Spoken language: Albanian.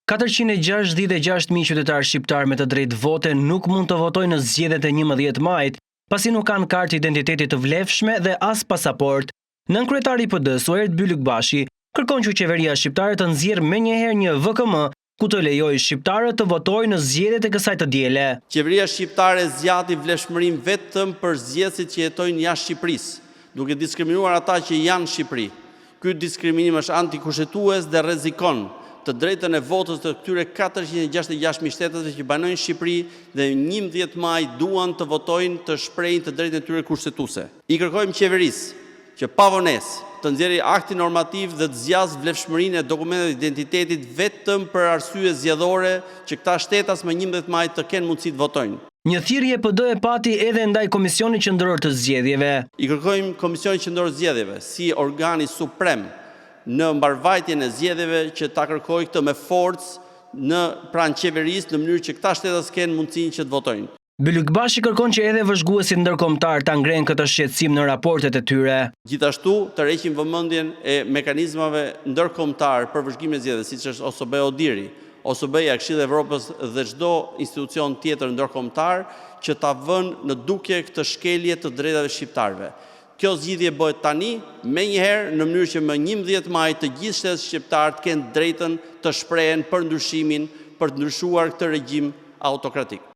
466.000 qytetarë shqiptar me të drejtë vote nuk mund të votojnë në zgjedhjet e 11 majit, pasi nuk kanë kartë identiteti të vlefshme dhe as pasaport. Nënkryetari i PD-s Suajert Bylykbashi kërkon që qeveria shqiptare të nxjerrë menjëherë një VKM ku të lejojë shqiptarët të votojnë në zgjedhjet e kësaj të diele. Qeveria shqiptare zgjati vlefshmërinë vetëm për zgjedhësit që jetojnë jashtë Shqipërisë, duke diskriminuar ata që janë në Shqipëri. Ky diskriminim është antikushtetues dhe rrezikon të drejtën e votës të këtyre 466.000 shtetësve që banojnë Shqipëri dhe 11 maj duan të votojnë të shprehin të drejtën e tyre kushtetuese. I kërkojmë qeverisë që pa vonesë të nxjerrë akti normativ dhe të zgjasë vlefshmërinë e dokumenteve të identitetit vetëm për arsye zgjedhore që këta shtetas më 11 maj të kenë mundësi të votojnë. Një thirrje PD e pati edhe ndaj Komisionit Qendror të Zgjedhjeve. I kërkojmë Komisionit Qendror të Zgjedhjeve si organi suprem në mbarvajtjen e zgjedhjeve që ta kërkojë këtë me forcë në pranë qeverisë në mënyrë që këta shtetas kenë mundësinë që të votojnë. Bylykbashi kërkon që edhe vëzhguesit ndërkombëtar ta ngrenë këtë shqetësim në raportet e tyre. Gjithashtu të rreqin vëmendjen e mekanizmave ndërkombëtar për vëzhgimin e zgjedhjeve, siç është OSBE ODIRI, OSBE-ja, Këshilli i Evropës dhe çdo institucion tjetër ndërkombëtar që ta vënë në dukje këtë shkelje të drejtave shqiptarëve. Kjo zgjidhje bëhet tani, menjëherë në mënyrë që më 11 maj të gjithë shtetet shqiptar të kenë drejtën të shprehen për ndryshimin, për të ndryshuar këtë regjim autokratik.